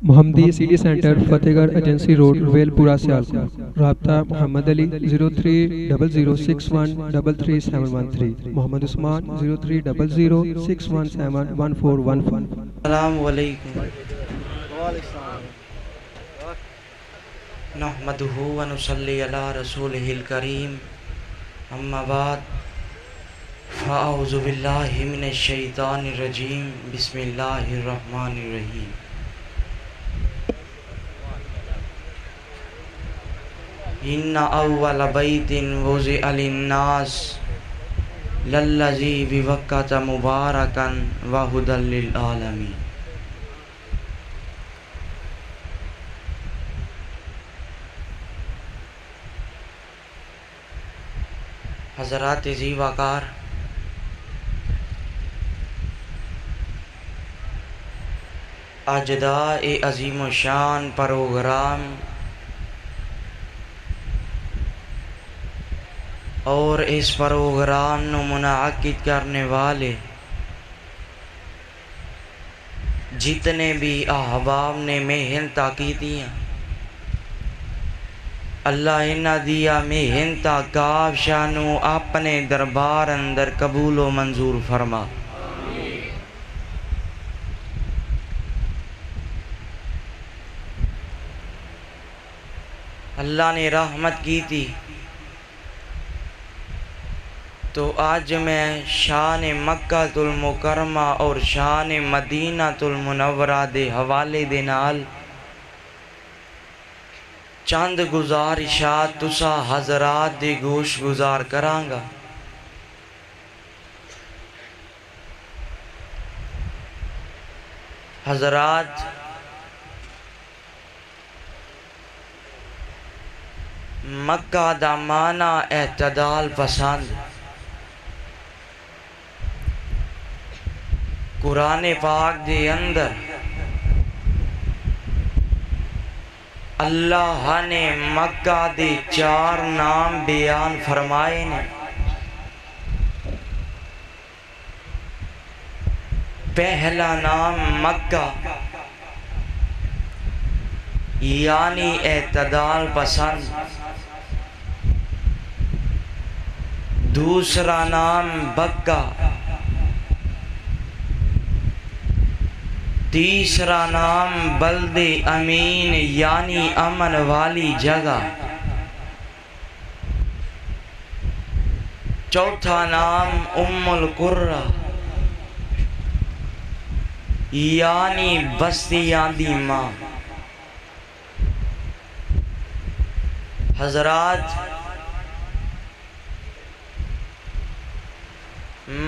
محمدی city centre فتح گڑھ agency road well پورہ سیالکوٹ رابطہ محمد علی 0300613373 محمد عثمان 0300617141. السلام علیکم نحمدہ ونصلی علی رسولہ الکریم اما بعد فاعوذ باللہ من الشیطان الرجیم بسم اللہ الرحمن الرحیم ان اول بیت وضع للناس للذی ببکۃ مبارکا وہدی للعالمین. حضرات ذی وقار، اجداء عظیم و شان پروگرام اور اس پروگرام نو منعقد کرنے والے جتنے بھی احباب نے محنتاں کیتیاں، اللہ انہاں دیا محنتاں کافشاں نو اپنے دربار اندر قبول و منظور فرما. اللہ نے رحمت کی تھی تو آج میں شان مکہ المکرمہ اور شان مدینہ المنورہ دے حوالے دے نال چند گزارشات تسا حضرات دے گوش گزار کرانگا. حضرات، مکہ دا معنی اعتدال پسند. قرآن پاک دے اندر اللہ نے مکہ دے 4 نام بیان فرمائے نے. پہلا نام مکہ یعنی اعتدال پسند، دوسرا نام بکہ، تیسرا نام بلد امین یعنی امن والی جگہ، چوتھا نام ام القرہ یعنی بستیاں دی ماں. حضرات،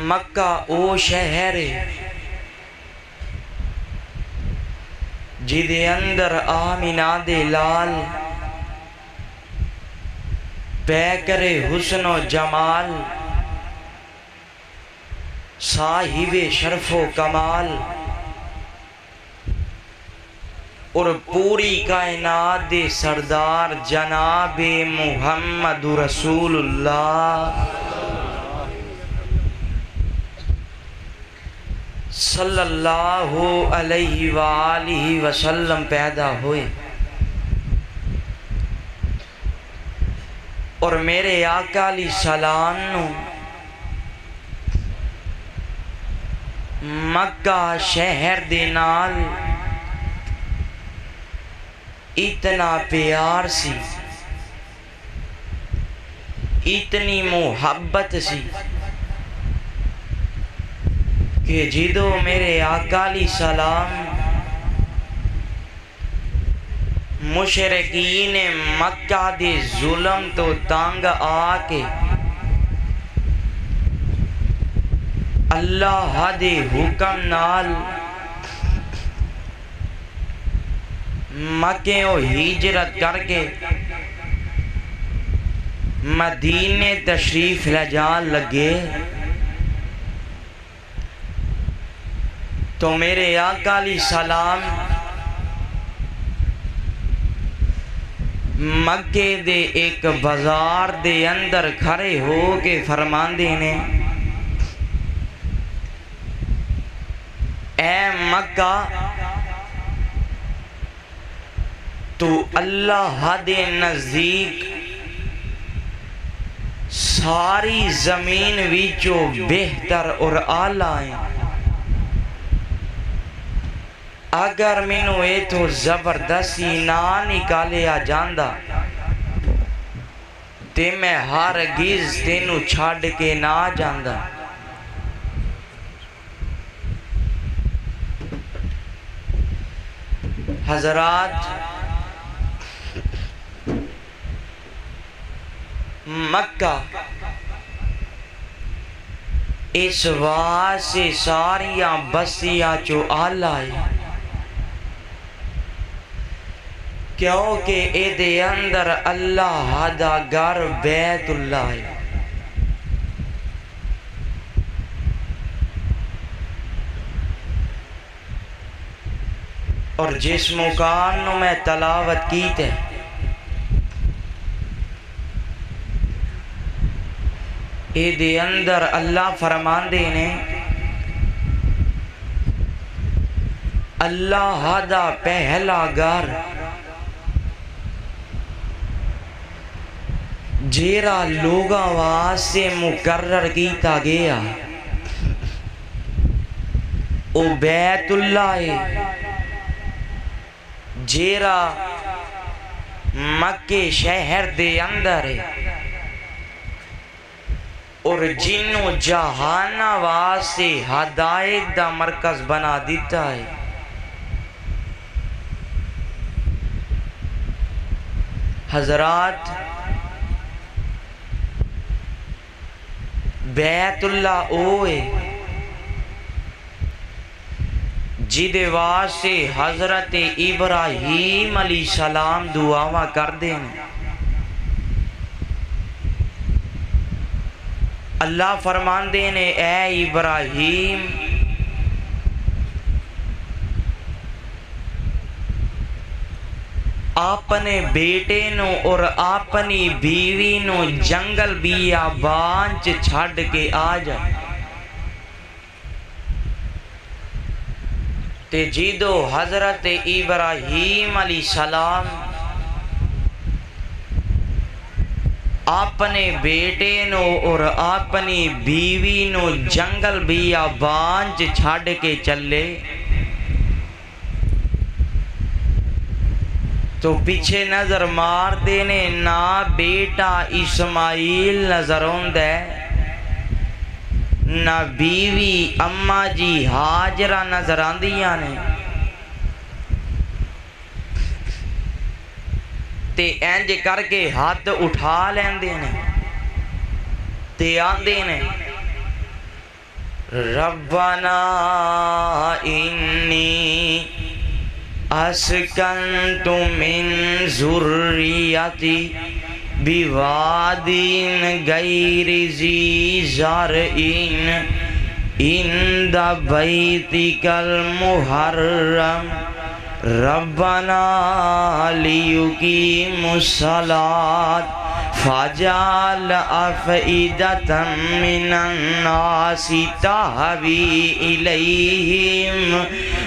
مکہ او شہر ہے جدے اندر آمینہ دے لال پیکر حسن و جمال صاحب شرف و کمال اور پوری کائنات دے سردار جناب محمد رسول اللہ صلی اللہ علیہ وآلہ وسلم پیدا ہوئے. اور میرے آقا علیہ السلام نو مکہ شہر دے نال اتنا پیار سی، اتنی محبت سی کہ جدو میرے آقا علیہ السلام مشرکین مکہ دے ظلم تو تانگ آ کے اللہ دے حکم نال مکے و ہجرت کر کے مدینے تشریف لے جان لگے تو میرے آقا علیہ السلام مکے دے ایک بازار دے اندر کھڑے ہو کے فرماندے نے، اے مکہ تو اللہ دے نزدیک ساری زمین وچوں بہتر اور اعلیٰ ہیں۔ اگر مینوں اے تو زبردستی نہ نکالیا جاندا تے میں ہرگز تینوں چھڈ کے نہ جاندا۔ حضرات، مکہ اس واسطے ساریاں بستیاں چو آلہ ہے کیونکہ اے دے اندر اللہ دا گھر بیت اللہ ہے۔ اور جس مکان نو میں تلاوت کیتے اے دے اندر اللہ فرماندے نے اللہ دا پہلا گھر جیرا لوگاں واسطے مقرر کیتا گیا او بیت اللہ ہے جیرا مکے شہر دے اندر ہے اور جنوں جہانا واسطے ہدایت دا مرکز بنا دیتا ہے۔ حضرات، بیت اللہ اوے جدے واسطے حضرت ابراہیم علیہ السلام دعاواں کر دیں۔ اللہ فرماندے نے اے ابراہیم اپنے بیٹے نو اور اپنی بیوی نو جنگل بیابان چ چھڈ کے آ جائے تے جیدو حضرت ابراہیم علیہ السلام اپنے بیٹے نو اور اپنی بیوی نو جنگل بیابان چ چھڈ کے چلے تو پیچھے نظر مار دینے نہ بیٹا اسماعیل نظر ہوندے نہ بیوی اماں جی ہاجرہ نظر آندیاں نے تے انج کر کے ہاتھ اٹھا لیندے نے تے آندے نے ربنا انی اسکنت من ذریتی بواد غیر ذی زرع عند بیتک المحرم ربنا لیقیموا الصلاۃ فاجعل افئدة من الناس تهوی الیہم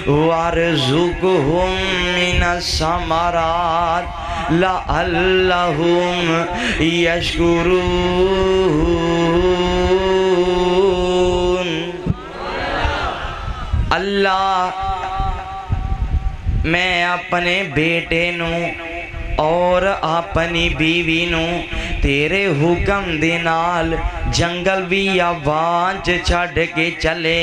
وارزقهم من الثمرات لعلهم یشکرون۔ اللہ میں اپنے بیٹے نو اور اپنی بیوی نو تیرے حکم دے نال جنگل بیابان چ چھڈ کے چلے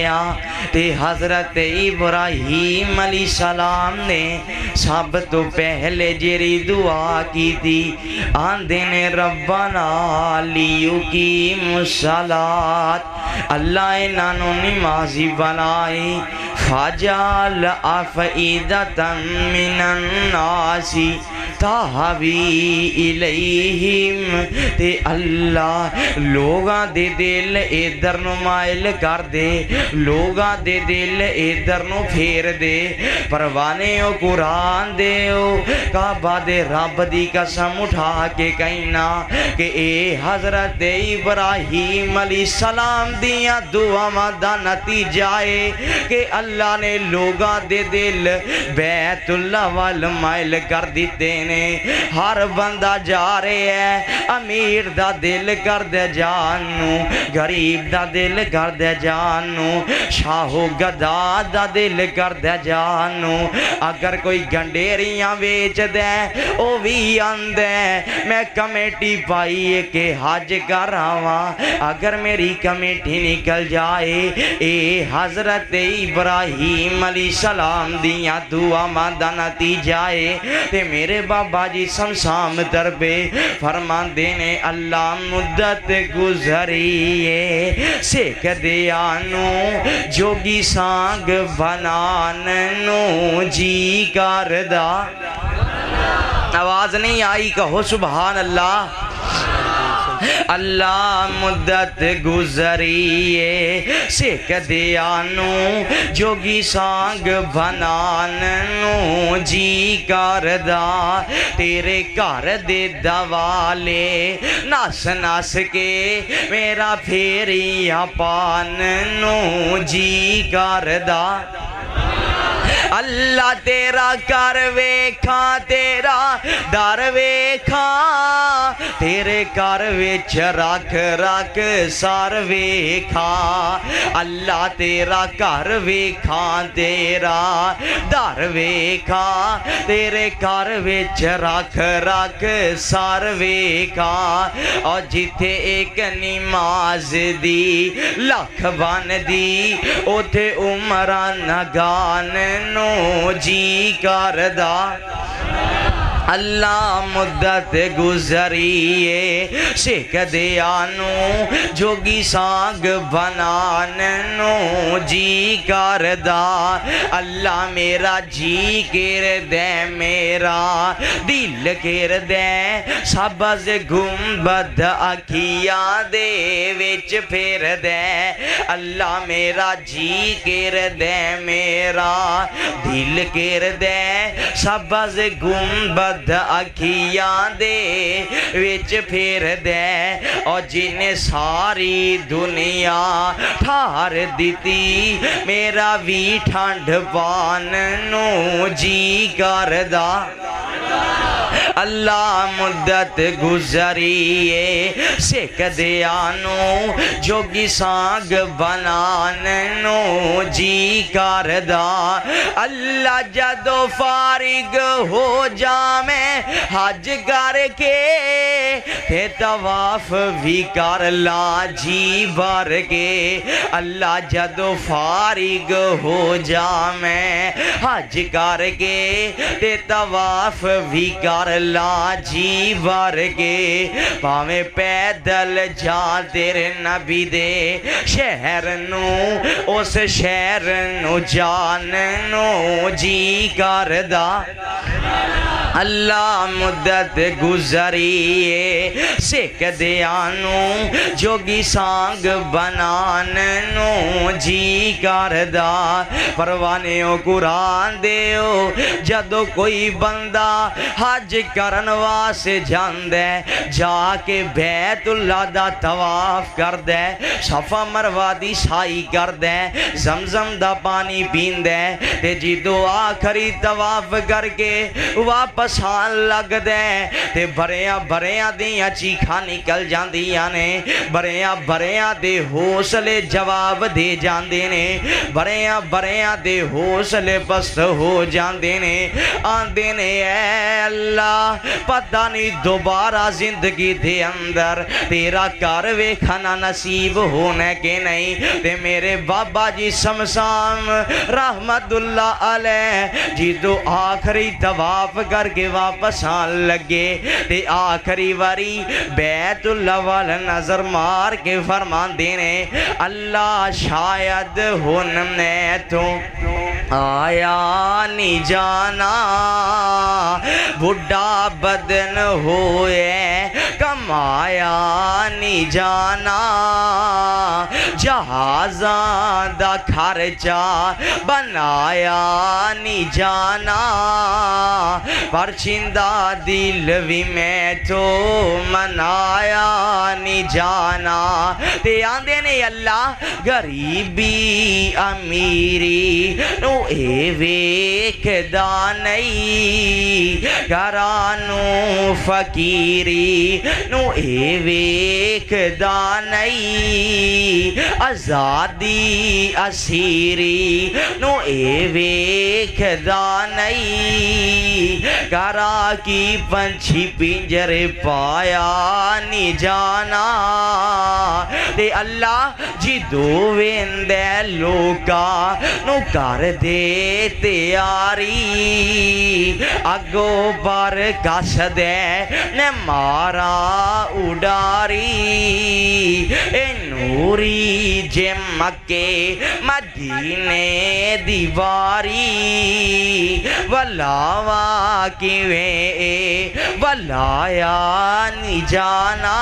تے حضرت ابراہیم علیہ السلام نے سب تو پہلے جیری دعا کی تھی آندے نے ربنا لیقیموا الصلاۃ اللہ انہوں نمازی بنائی فاجعل افئدة من الناس تہوی الیہم تے اللہ لوگاں دے دل ادھر نو مائل کر دے لوگاں دے دل ادھر نو پھیر دے پروانے او قرآن دے او کعبہ دے رب دی قسم اٹھا کے کہنا کہ اے حضرت ابراہیم علیہ السلام دیاں دعاواں دا نتیجہ ہے کہ اللہ اللہ نے لوگاں دے دل بیت اللہ وال مائل کر دیتے نے ہر بندہ جا رہے ہے امیر دا دل کر دے جانو غریب دا دل کر دے جانو شاہو گدا دا دل کر دے جانو اگر کوئی گنڈیریاں ویچ دے او بھی آندے میں کمیٹی پائی کہ حج کر آواں اگر میری کمیٹی نکل جائے اے حضرت ابراہیم علیہ السلام دیاں دعا ماندہ نتیجہ تے میرے بابا جی سمسام دربے فرمان دینے اللہ مدت گزریے سیکھ دیانو جوگی سانگ بناننو جی کردہ آواز نہیں آئی کہو سبحان اللہ اللہ مدت گزریے سکھ دیانو جوگی سانگ بناننو جی کردہ تیرے گھر دے دوالے نس نس کے میرا پھیریاں پاننو جی کردہ اللہ تیرا کر ویکھاں تیرا در ویکھاں تیرے کر وچ رکھ رکھ سار ویکھاں اللہ تیرا کر ویکھاں تیرا در ویکھاں تیرے کر وچ رکھ رکھ سار ویکھاں اور جتھے ایک نماز دی لکھ بن دی اوتھے عمران نگان نو جی کردہ اللہ مدت گزریے سکھ دیانو جوگی سانگ بناننو جی کردہ اللہ میرا جی کر دے میرا دل کر دے سبز گنبد اکھیاں دے وچ پھر دے اللہ میرا جی کر دے میرا دل کر دے سبز گنبد اکھیاں دے وچ پھر دے اور جن ساری دنیا ٹھار دیتی میرا بھی ٹھنڈ پاننو جی کردہ اللہ مدت گزریے سکھ دیانو جوگی سانگ بناننو جی کردہ اللہ جدو فارغ ہو جامیں حج کر کے تے طواف بھی کر لا جی بھر کے اللہ جدو فارغ ہو جامیں حج کر کے تے طواف بھی کر لا جی بھر کے پاویں پیدل جا تیرے نبی دے شہر نو اس شہر نو جاننو جی کردہ اللہ مدت گزریے سکھ دیانو جوگی سانگ بناننو جی کردہ پروانیوں قرآن دیو جدو کوئی بندہ حج کرن واسے جاندے جا کے بیت اللہ دا طواف کر دے صفا مروہ دی سائی کر دے زمزم دا پانی پین دے تے جدو آخری طواف کر کے واپس آن لگ دے تے بریاں دیاں چیخاں نکل جاندیاں نے بریاں دے حوصلے جواب دے جاندے نے بریاں دے حوصلے پست ہو جاندے نے آندے نے اے اللہ پتہ نہیں دوبارہ زندگی دے اندر تیرا کر ویکھنا نصیب ہونے کے نہیں تے میرے بابا جی سمسام رحمت اللہ علیہ جدو آخری طواف کر کے واپس آن لگے تے آخری واری بیت اللہ والا نظر مار کے فرمان دینے اللہ شاید ہننے تو آیا نہیں جانا بڑھا بدن ہوئے کمایا نہیں جانا جہازاں دا خرچہ بنایا نہیں جانا پرچندہ دل بھی میں تو منایا نہیں جانا تے آندے نے اللہ غریبی امیری نو اے ویکھدا نہیں گھرانو فقیری نو اے ویکھدا نہیں آزادی اسیری نو اے ویکھدا نہیں گھرا کی پنچھی پنجرے پایا نہیں جانا تے اللہ جی دو ویندے لوکا نو کر دے تیاری اگو پر کس دے نے مارا اڈاری اے نوری جے مکے مدینے دیواری ولاوا کیویں ولایا نہیں جانا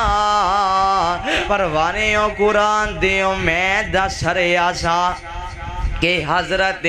پروانیوں قرآن دیوں میں دس ریاسا کہ حضرت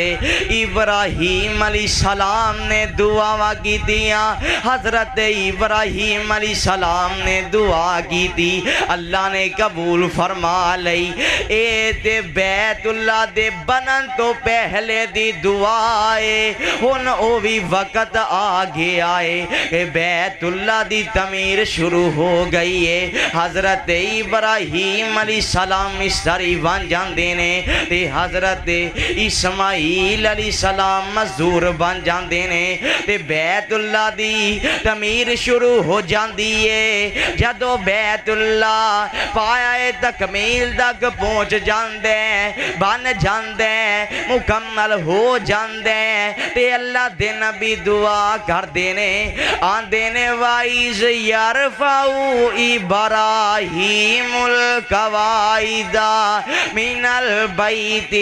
ابراہیم علیہ السلام نے دعا کی دیا حضرت ابراہیم علیہ السلام نے دعا کی تھی اللہ نے قبول فرما لئی اے تے بیت اللہ دے بنن تو پہلے دی دعائے ہن او بھی وقت آگے آئے کہ بیت اللہ دی تعمیر شروع ہو گئی ہے حضرت ابراہیم علیہ السلام مستری بن جاندے نے تے حضرت اسماعیل علیہ السلام مزدور بن جاندے نے تے بیت اللہ دی تعمیر شروع ہو جاندی ہے جدو بیت اللہ پایا تکمیل تک پہنچ جاندے بن جاندے مکمل ہو جاندے تے اللہ دے نبی دعا کر دینے آندے نے وائز یرفعو ابراہیم القواعد من البیت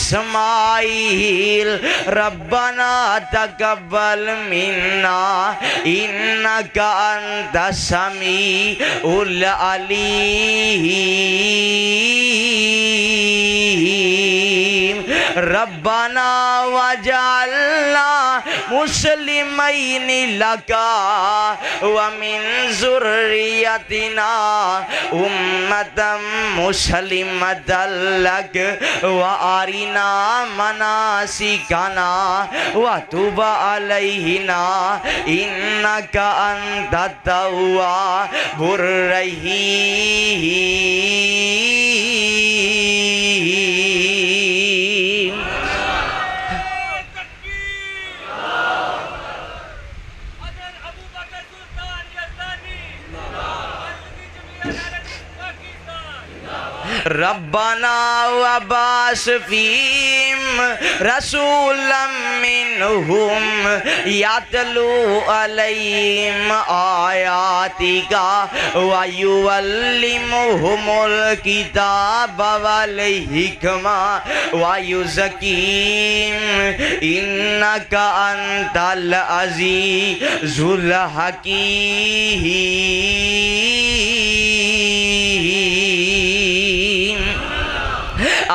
واسماعیل ربنا تقبل منا انکا انت السمیع العلیم ربنا وجعلنا مسلمین لکا ومن ذریتنا امتا مسلمتا لک وآرنا مناسکنا وتب علیہنا انکا انت التواب الرحیم ربنا وبعث فیہم رسولا منہم یتلو علیہم آیاتک ویعلمہم الکتاب والحکمہ ویزکیہم انک انت العزیز الحکیم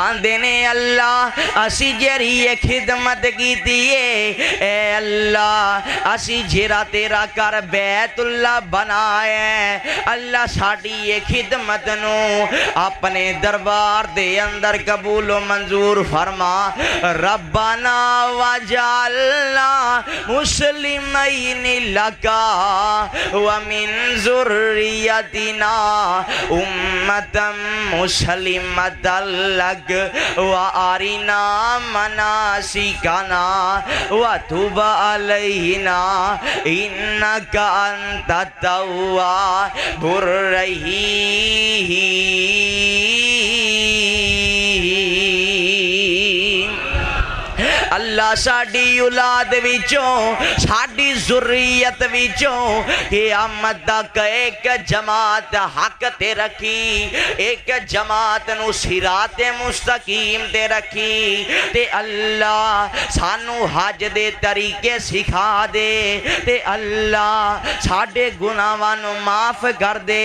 آندے نے اللہ اسی جری خدمت کی دیئے اے اللہ اسی جرا تیرا کر بیت اللہ بنائے اللہ ساڑی یہ خدمت نو اپنے دربار دے اندر قبول و منظور فرما ربنا وجعلنا مسلمین لکا ومن ذریتنا امتا مسلمتا لک وآرنا مناسکنا وتب علیہنا انکا انت التواب الرحیم اللہ ساڑی اولاد وچوں ساڑی ذریت وچوں قیامت تک ایک جماعت حق تے رکھی ایک جماعت نو صراط مستقیم تے رکھی تے اللہ سانو حج دے طریقے سکھا دے تے اللہ ساڑے گناہانو معاف کر دے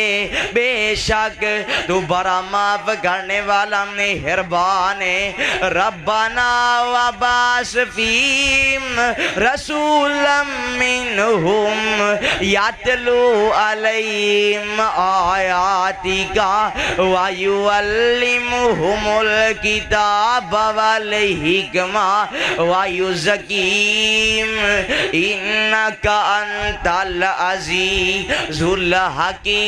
بے شک تو بڑا معاف کرنے والا مہربان ہے ربنا وبعث فیم رسولا منہم یتلو علیہم آیاتک ویعلمہم الکتاب والحکمہ ویزکیہم انک انت العزیز الحکیم۔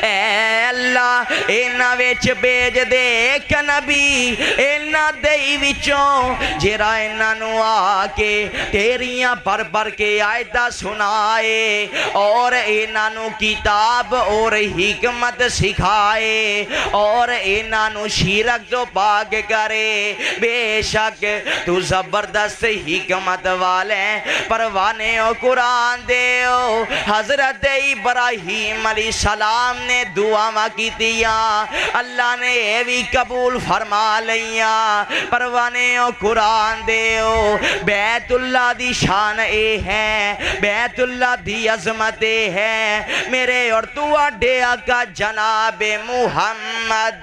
اے اللہ اینا ویچ بیج دے ایک نبی اینا دئی وچوں جیرا اینا نو آکے تیریاں پر پر کے آیتہ سنائے اور اینا نو کتاب اور حکمت سکھائے اور اینا نو شرک تو پاک کرے۔ بے شک تو زبردست حکمت والے پروانے و قرآن دیو۔ حضرت ابراہیم علیہ السلام نے دعا کی دیا، اللہ نے یہ بھی قبول فرما لیا۔ پروانے و قرآن دیو، بیت اللہ دی شان اے ہے، بیت اللہ دی عظمت اے ہے۔ میرے اور تو اڈے آقا جناب محمد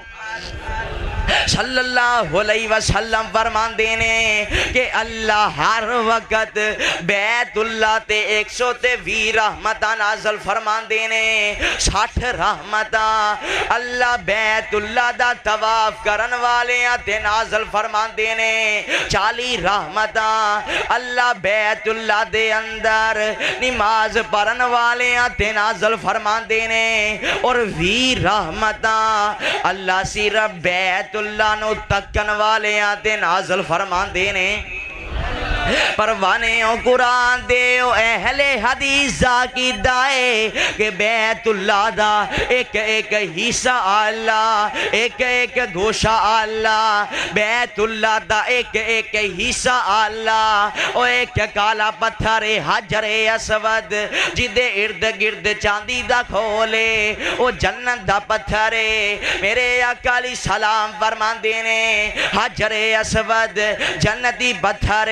صلی اللہ علیہ وسلم فرمان دینے کہ اللہ ہر وقت بیت اللہ تے 120 رحمتاں نازل فرمان دینے، 60 رحمتاں اللہ بیت اللہ دا طواف کرن والیاں تے نازل فرمان دینے، 40 رحمتاں اللہ بیت اللہ دے اندر نماز پڑھن والیاں تے نازل فرمان دینے، اور 20 رحمتاں اللہ صرف بیت اللہ نو تکن والے آتے نازل فرمان دینے۔ پروانے و قرآن دیو اہل حدیث کی دائے کہ بیت اللہ دا ایک ایک حصہ اللہ، ایک ایک گوشہ اللہ، بیت اللہ دا ایک ایک حصہ اللہ، اور ایک کالا پتھر حجر اسود جدے ارد گرد چاندی دا کھولے او جنت دا پتھر۔ میرے آقا علیہ السلام فرمان دینے حجر اسود جنتی پتھر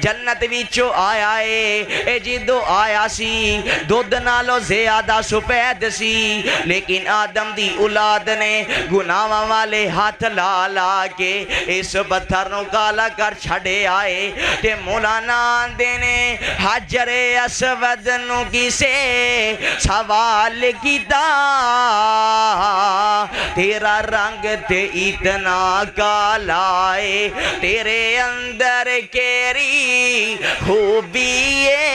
جنت وچوں آیا اے جدو آیا سی دودھ نالو زیادہ سفید سی، لیکن آدم دی اولاد نے گناہاں والے ہاتھ لا لا کے اس پتھر نو کالا کر چھڑے آئے۔ تے مولانا دینے حجر اسود نو کسے سوال کیتا تیرا رنگ تے اتنا کالا ہے، تیرے اندر کیری خوبی ہے،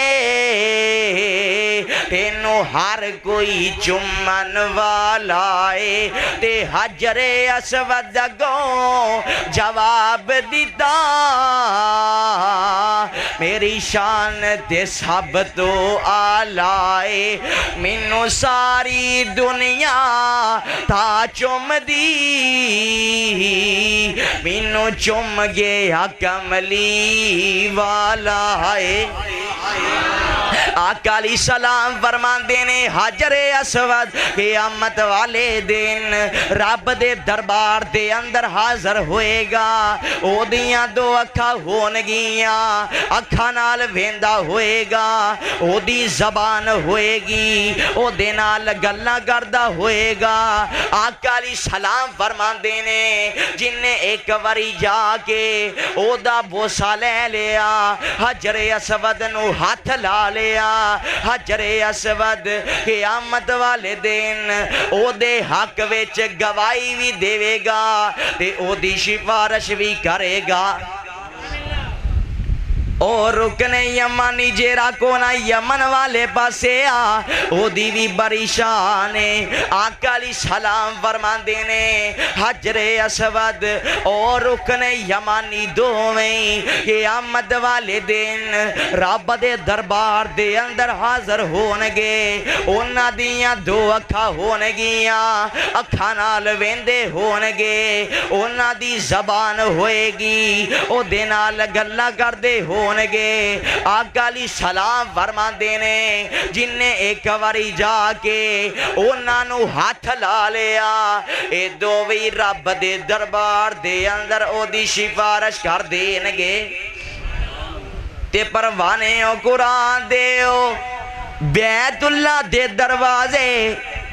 تینو ہر کوئی چمن والا ہے۔ تے حجر اسود کو جواب دیتا میری شان تے سب تو آلہ ہے، مینو ساری دنیا تا چم دی، مینو چم گیا کملی والا ہے۔ آقا علیہ السلام فرمان دینے حجر اسود قیامت والے دن رب دے دربار دے اندر حاضر ہوئے گا، او دیاں دو اکھا ہون گیاں، اکھا نال ویندا ہوئے گا، او دی زبان ہوئے گی، او دے نال گلہ گردہ ہوئے گا۔ آقا علیہ السلام فرمان دینے جن نے ایک وری جا کے او دا بوسا لے لیا، حجر اسود نو ہاتھ لا لیا، حجر اسود قیامت والے دن او دے حق وچ گواہی بھی دے گا تے او دی سفارش بھی کرے گا۔ اور رکن یمانی جیرا کونا یمن والے پاسے او دی بھی بڑی شان ہے۔ آقا علیہ السلام فرمان دینے حجر اسود اور رکن یمانی دوویں قیامت والے دن رب دے دربار دے اندر حاضر ہونگے، اونا دیاں دو اکھا ہونگیاں، اکھا نال ویندے ہونگے، اونا دی زبان ہوئے گی، او دے نال گلہ کردے ہونگے۔ آقا علیہ السلام فرمان دینے جن نے ایک واری جا کے اونا نو ہاتھ لا لیا، اے دو وی رب دے دربار دے اندر او دی سفارش کر دینگے۔ تے پروانے او قرآن دیو بیت اللہ دے دروازے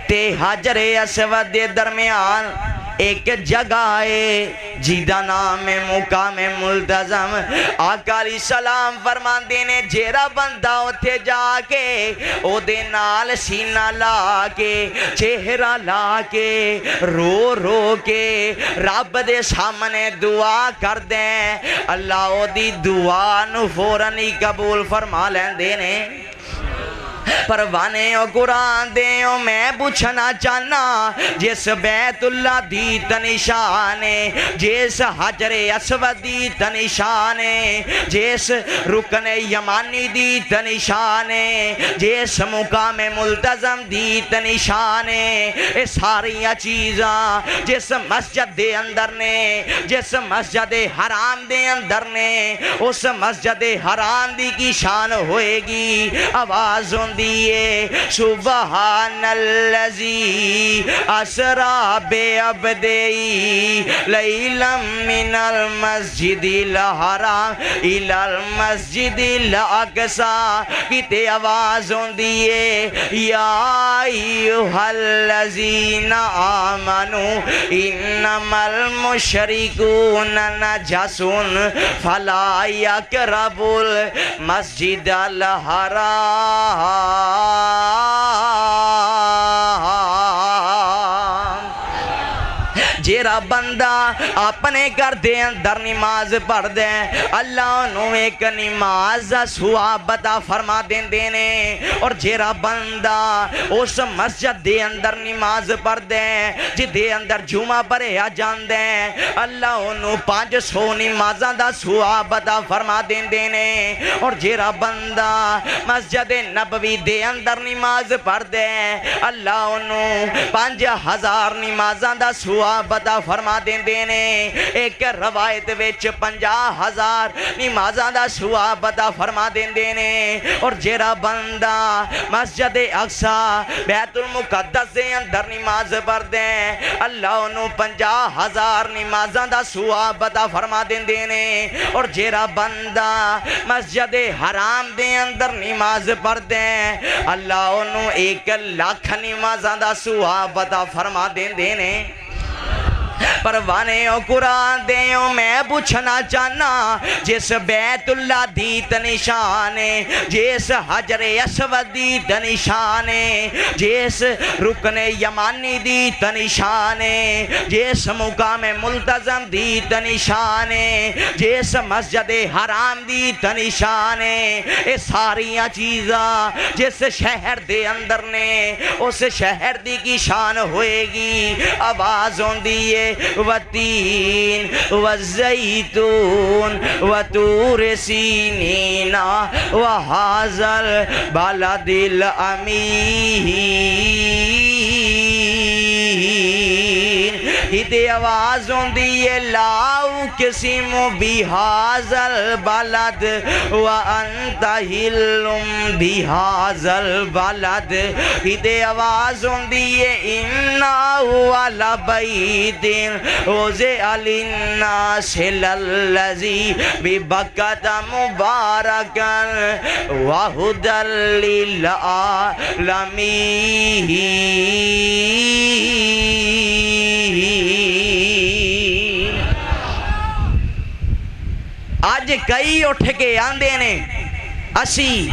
تے حجر اسود دے درمیان ایک جگہ ہے جیدہ نام مقام ملتزم. آقا علیہ السلام فرماندے نے جیڑا بندہ اتھے جا کے او دے نال سینہ لا کے چہرہ لا کے رو رو کے رب دے سامنے دعا کر دیں اللہ او دی دعا نو فوراً ہی قبول فرما لیندے نے. پروانے او قرآن دے او میں پوچھنا چاہنا جس بیت اللہ دی تنشانے جس حجر اسود دی تنشانے جس رکن یمانی دی تنشانے جس مقام ملتزم دی تنشانے اے ساریاں چیزاں جس مسجد دے اندر نے جس مسجد حرام دے اندر نے اس مسجد حرام دی کی شان ہوئے گی. آواز دیئے سبحان اللذی اسرا بے عبدی لیلا من المسجد الحرام الى المسجد الاقصی. کتے آواز دیئے یا ایوہ الذین آمنوا انما المشرکون نجس فلا یقربوا المسجد الحرام. جیرا بندہ اپنے گھر دے اندر نماز پڑھ دے اللہ انہوں ایک نماز ثواب عطا فرما دین اور جیرا بندہ اس مسجد دے اندر نماز پڑھ دے جدے اندر جمعہ پڑھیا جان دے اللہ انہوں 500 نمازاں دا ثواب عطا فرما دین اور جیرا بندہ مسجد نبوی دے اندر نماز پڑھ دے اللہ انہوں 5000 نمازاں دا ثواب عطا فرما دینے. ایک روایت وچ 50,000 نمازاں دا ثواب عطا فرما دینے اور جیڑا بندہ مسجد اقصی بیت المقدس دے اندر نماز پڑھ دے اللہ انہوں 50,000 نمازاں دا ثواب عطا فرما دینے اور جیڑا بندہ مسجد حرام دے اندر نماز پڑھ دے اللہ انہوں 1,00,000 نمازاں دا ثواب عطا فرما دینے. پروانے او قرآن دے او میں پوچھنا چاہنا جس بیت اللہ دی تنشانے جس حجر اسود دی تنشانے جس رکن یمانی دی تنشانے جس مقام ملتزم دی تنشانے جس مسجد حرام دی تنشانے اے ساریاں چیزاں جس شہر دے اندر نے اس شہر دی کی شان ہوئے گی. آواز ہوندی والتین والزیتون وطور سینین وہذا البلد الامین. ہدے آواز ہوندی لا اقسم بہذا البلد وانت حل بہذا البلد. ہدے آواز ہوندی انہو لبیت وضع للناس الذی ببکۃ مبارکا وہدی للعالمین. آج کئی اٹھ کے آندے نے اسی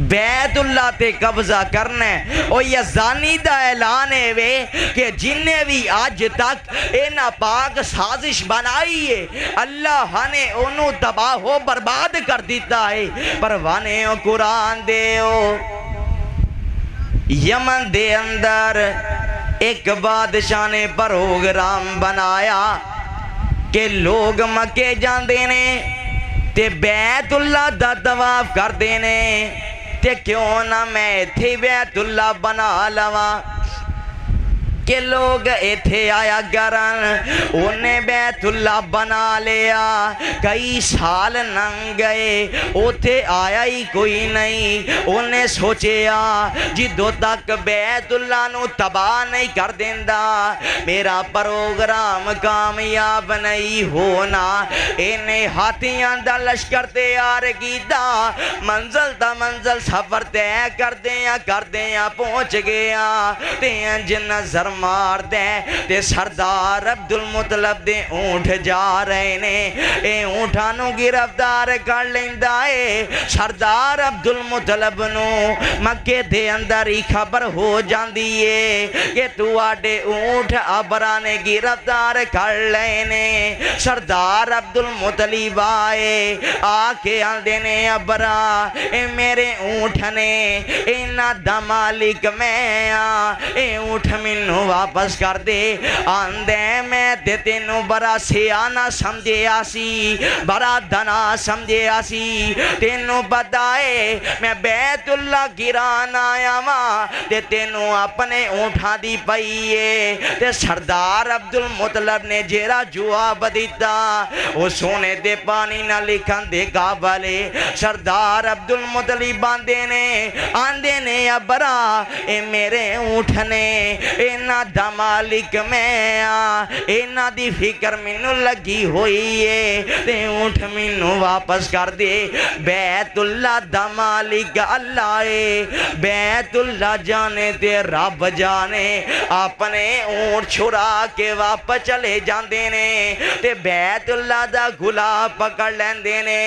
بیت اللہ تے قبضہ کرنے اور یزانی دا اعلان ہے وے کہ جنہیں بھی آج تک اینا پاک سازش بنائی ہے اللہ نے انہوں تباہ و برباد کر دیتا ہے. پروانے و قرآن دے او یمن دے اندر ایک بادشاہ نے پروگرام بنایا کہ لوگ مکے جان دینے تے بیت اللہ دا طواف کر دینے تے کیوں نہ میں تھی بیت اللہ بنا لوا. کہ لوگ ایتھے آیا گرن انہیں بیت اللہ بنا لیا کئی سال ننگ گئے اوتھے آیا ہی کوئی نہیں انہیں سوچیا جدو تک بیت اللہ نو تباہ نہیں کر دیندہ میرا پروگرام کامیاب نہیں ہونا انہیں ہاتھیاں دا لشکر تیار کیتا منزل تا منزل سفر تے کر دیاں پہنچ گیا تیاں جن نظر مار دے تے سردار عبدالمطلب دے اونٹ جا رہے نے اے اونٹانوں گرفتار کر لیندہ اے سردار عبدالمطلب نو مکے دے اندر ہی خبر ہو جاندیے کہ تو آڈے اونٹ ابرانے گرفتار کر لینے سردار عبدالمطلب آئے آکے آندے نے ابرا اے میرے اونٹ نے اینا دا مالک میں اے اونٹ منو واپس کر دے آندے میں تے تینو برا سیانا سمجھے آسی برا دنا سمجھے آسی تینو بدائے میں بیت اللہ گران آیا ماں تے تینو اپنے اونٹھا دی پئیے تے سردار عبدالمطلب نے جیرا جواب دیتا وہ سونے دے پانی نہ لکھن دے قابلے سردار عبدالمطلب آندے نے ابرا اے میرے اونٹھنے اینا دا مالک میں اینا دی فکر منو لگی ہوئی ہے تے اونٹ منو واپس کر دے بیت اللہ دا مالک اللہ ہے بیت اللہ جانے تے رب جانے اپنے اونٹ چھڑا کے واپس چلے جاندے نے تے بیت اللہ دا گلاب پکڑ لیندے نے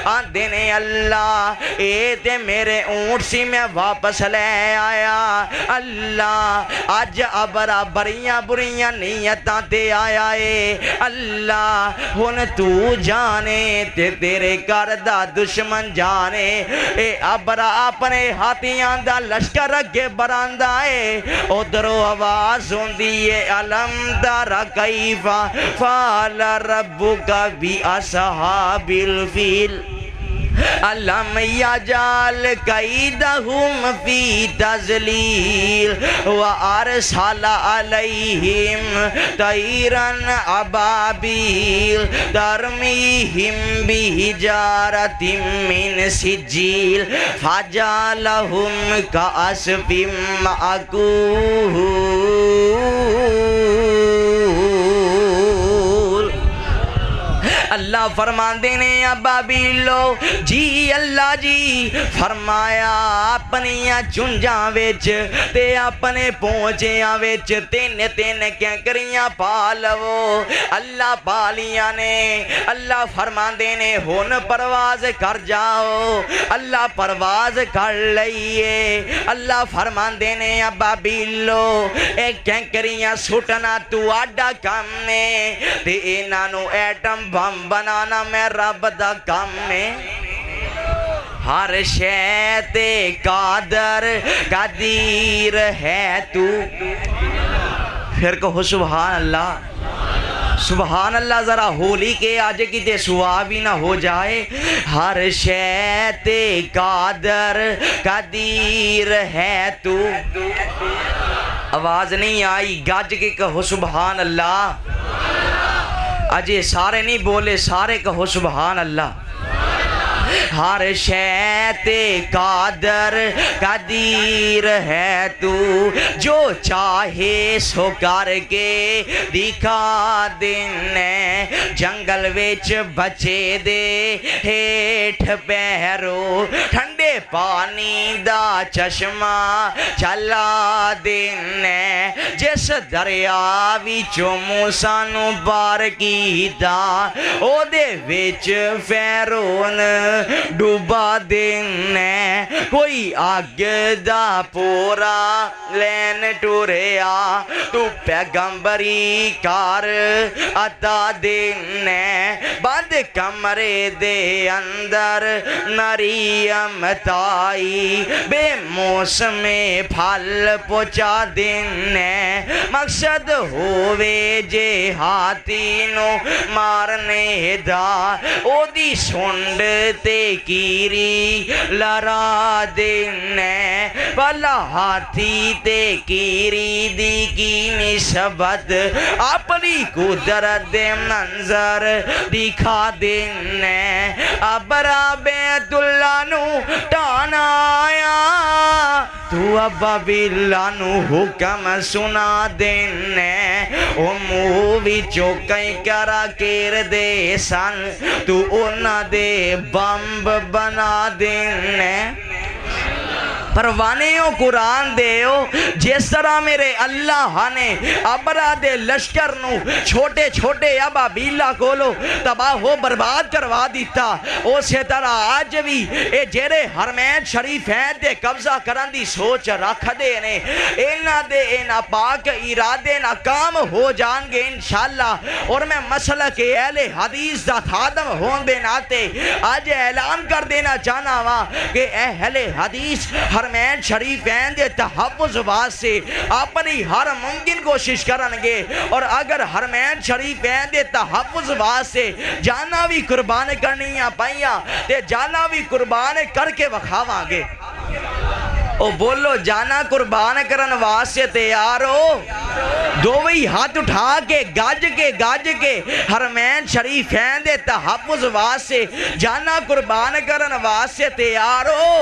آندے نے اللہ اے تے میرے اونٹ سی میں واپس لے آیا اللہ آج ابرا بریاں بریاں نیتاں تے آیا اے اللہ ہن تو جانے تے تیرے کردہ دشمن جانے اے ابرا اپنے ہاتھیاں دا لشکر اگے براندہ اے ادھرو آواز ہوندی ہے علم تر کیف فعل ربک باصحاب الفیل علم یجعل کیدہم فی تضلیل وارسل علیہم طیرا ابابیل ترمیہم بحجارۃ من سجیل فجعلہم کعصف مأکول اللہ فرماندے نے ابابیلو جی اللہ جی فرمایا اپنیاں چنجاں ویچ تے اپنے پہنچیاں ویچ تین کینکریاں پالو اللہ پالیاں نے اللہ فرماندے نے ہون پرواز کر جاؤ اللہ پرواز کر لئیے اللہ فرماندے نے ابابیلو ایک کینکریاں سٹنا تو آڈا کم نے تے انانو ایٹم بم بنانا میں رب دا کام میں ہر شے قادر قدیر ہے تو پھر کہو سبحان اللہ سبحان اللہ ذرا ہولی کے آج کی تے سوابی نہ ہو جائے ہر شے قادر قدیر ہے تو آواز نہیں آئی گاج کے کہو سبحان اللہ اجے سارے نہیں بولے سارے کہو سبحان اللہ ہر شے قادر قدیر ہے تو جو چاہے سو کر کے دکھا دینے جنگل ویچ بچے دے ہیٹھ پیرو ٹھنڈے پانی دا چشمہ چلا دینے جس دریا ویچو موسیٰ نو بار کیتا او دے ویچ فیرون ڈوبا دینے کوئی آگ دا پورا لین ٹوریا تو پیغمبری کار عطا دینے بند دے کمرے دے اندر نری امتائی بے موسم پھل پوچا دینے مقصد ہووے جے ہاتھی نو مارنے دا او دی سنڈ تے کیری لرا دینے بھلا ہاتھی تے کیری دی کی نسبت اپنی قدرت دے منظر دکھا دینے ابرا بیت اللہ نو ٹانا آیا تو ابا بیلہ نو حکم سنا دینے او مووی چوکیں کرا کیر دے سن تو اونا دے بمب بنا دینے پروانیوں قرآن دیو جس طرح میرے اللہ نے ابرا دے لشکر نو چھوٹے چھوٹے ابا بیلہ کولو تباہ ہو برباد کروا دیتا اسی طرح آج بھی اے جیرے حرمین شریفین دے قبضہ کرن دی سوچ رکھ دے نے اینا دے اینا پاک ارادے ناکام ہو جان گے انشاءاللہ اور میں مسلک اہل حدیث دا خادم ہون دے ناتے آج اعلان کر دینا چاہنا ہوا کہ اہل حدیث حرمین شریفین دے تحفظ واسطے اپنی ہر ممکن کوشش کرنگے اور اگر حرمین شریفین دے تحفظ واسطے جانا بھی قربان کرنیاں پائیاں تے جانا بھی قربان کر کے وکھاواں گے او بولو جانا قربان کرن واسطے تیار ہو دووی ہاتھ اٹھا کے گاج کے حرمین شریفین دے تحفظ واسطے جانا قربان کرن واسطے تیار ہو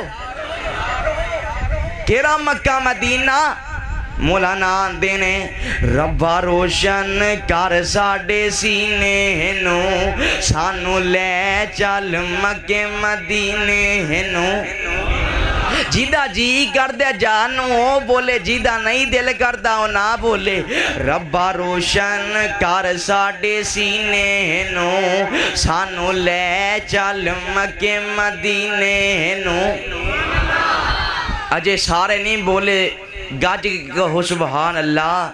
کیرا مکہ مدینہ مولانا دینے ربا روشن کر ساڑے سینے نو سانو لے چل مکہ مدینے نو جیدہ جی کر دے جانو بولے جیدہ نہیں دل کردہ نہ بولے ربا روشن کر ساڑے سینے نو سانو لے چل مکہ مدینے نو اجے سارے نہیں بولے گاج کہو سبحان اللہ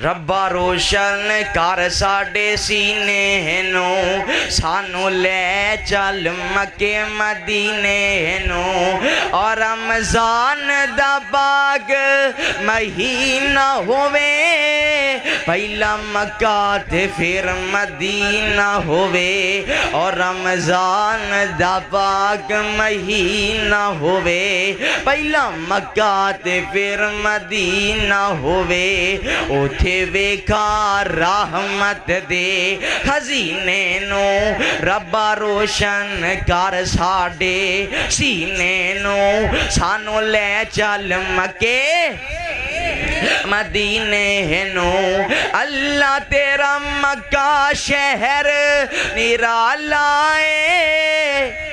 ربا روشن کر ساڑے سینے نو سانو لے چل مکہ مدینے نو اور رمضان دا باغ مہینہ ہووے پہلا مکہ تے پھر مدینہ ہووے اور رمضان دا باغ مہینہ ہووے پہلا مکہ تے پھر مدینہ ہووے اوتھے ویکھا رحمت دے خزینے نو ربا روشن کر ساڑے سینے نو سانو لے چل مکے مدینے نو اللہ تیرا مکہ شہر نرالا ہے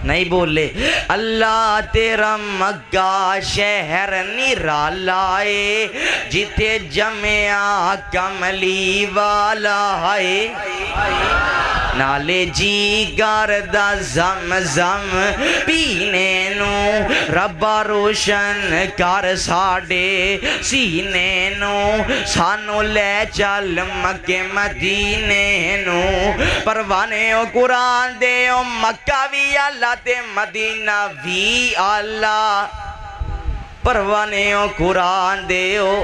نہیں بولے اللہ تیرا مکہ شہر نرالا ہے جتے جمعہ کملی والا ہے نالے جی گردہ زمزم پینے نو ربا روشن کر ساڑے سینے نو سانو لے چل مکہ مدینے نو پروانے او قرآن دے او مکہ بھی اللہ تے مدینہ بھی اللہ پروانے او قرآن دے او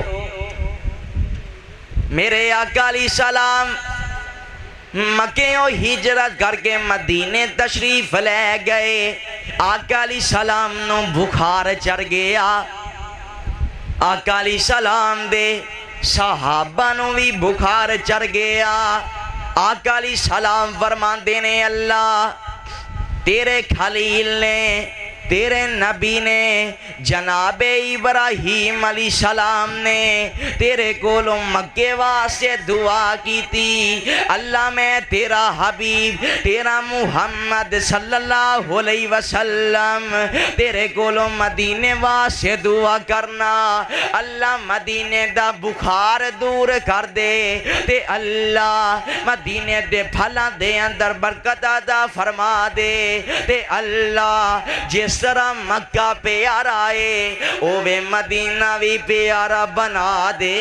میرے آقا علیہ السلام مکہ و ہجرت کر کے مدینے تشریف لے گئے آقا علیہ السلام نو بخار چڑھ گیا آقا علیہ السلام دے صحابہ نو بھی بخار چڑھ گیا آقا علیہ السلام فرمان دینے اللہ تیرے خلیل نے تیرے نبی نے جناب ابراہیم علیہ السلام نے تیرے کولوں مکے واسے دعا کی تھی اللہ میں تیرا حبیب تیرا محمد صلی اللہ علیہ وسلم تیرے کولوں مدینے واسے دعا کرنا اللہ مدینے دا بخار دور کر دے تے اللہ مدینے دے پھلا دے اندر برکت عطا فرما دے تے اللہ جس طرح مکہ پیارا ہے اوے مدینہ بھی پیارا بنا دے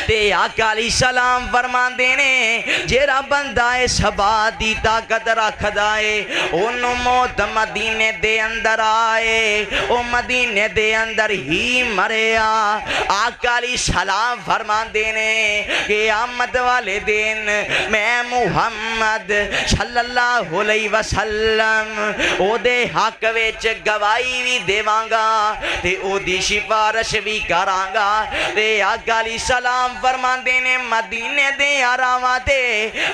تے آقا علیہ السلام فرماندے نے جیڑا بندہ اس ہوا دی طاقت رکھدا اے اونوں موت مدینے دے اندر آئے او مدینے دے اندر ہی مریا۔ آقا علیہ السلام فرماندے نے قیامت والے دن میں محمد صلی اللہ علیہ وسلم او دے حق وچ گواہی بھی دیواں گا تے او دی سفارش بھی کراں گا۔ تے آقا علیہ السلام فرماندے نے مدینے دے آراواں تے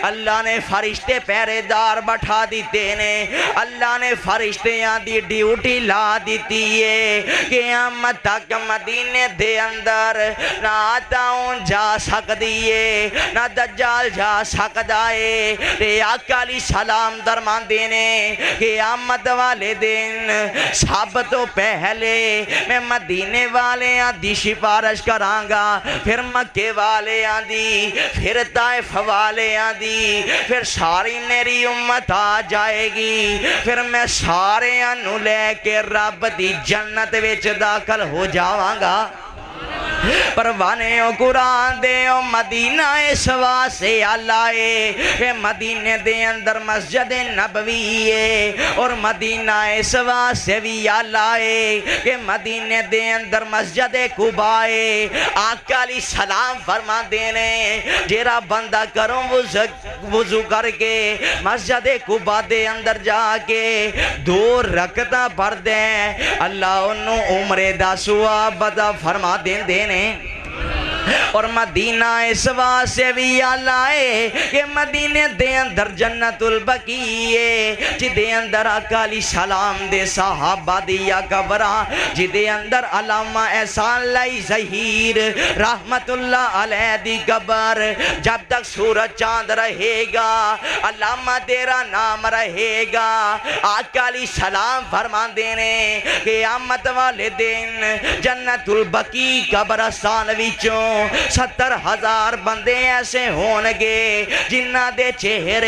اللہ نے فرشتے پہرے دار بٹھا دیتے نے، اللہ نے فرشتیاں دی ڈیوٹی لا دیتی ہے قیامت تک مدینے دے اندر نہ آتاؤں جا سکتی ہے نہ دجال جا سکتا ہے۔ تے آقا علیہ السلام درماندے نے قیامت والے دن سب تو پہلے میں مدینے والیاں دی سفارش کراں گا، پھر مکے والیاں دی، پھر طائف والیاں دی، پھر ساری میری امت آ جائے گی، پھر میں سارے انو لے کے رب دی جنت وچ داخل ہو جاواں گا۔ پروانے او قرآن دے او مدینہ اس واسے آلائے کہ مدینہ دے اندر مسجد نبوی ہے، اور مدینہ اس واسے بھی آلائے کہ مدینہ دے اندر مسجد قباء ہے۔ آقا علیہ السلام فرما دینے جیرا بندہ کروں وضو کر کے مسجد قباء دے اندر جا کے 2 رکعتاں پڑھ دیں اللہ انہوں عمرے دا ثواب عطا فرما دینے۔ اور مدینہ اس واسے بھی آلائے کہ مدینہ دے اندر جنت البقیع ہے، جی دے اندر آقا علیہ السلام دے صحابہ دیا قبرہ، جی دے اندر علامہ احسان اللہ ظہیر رحمت اللہ علیہ دی قبر، جب تک سورج چاند رہے گا علامہ تیرا نام رہے گا۔ آقا علیہ السلام فرمان دینے قیامت والے دن جنت البقیع قبرستان وچوں 70,000 بندے ایسے ہونگے جنہ دے چہرے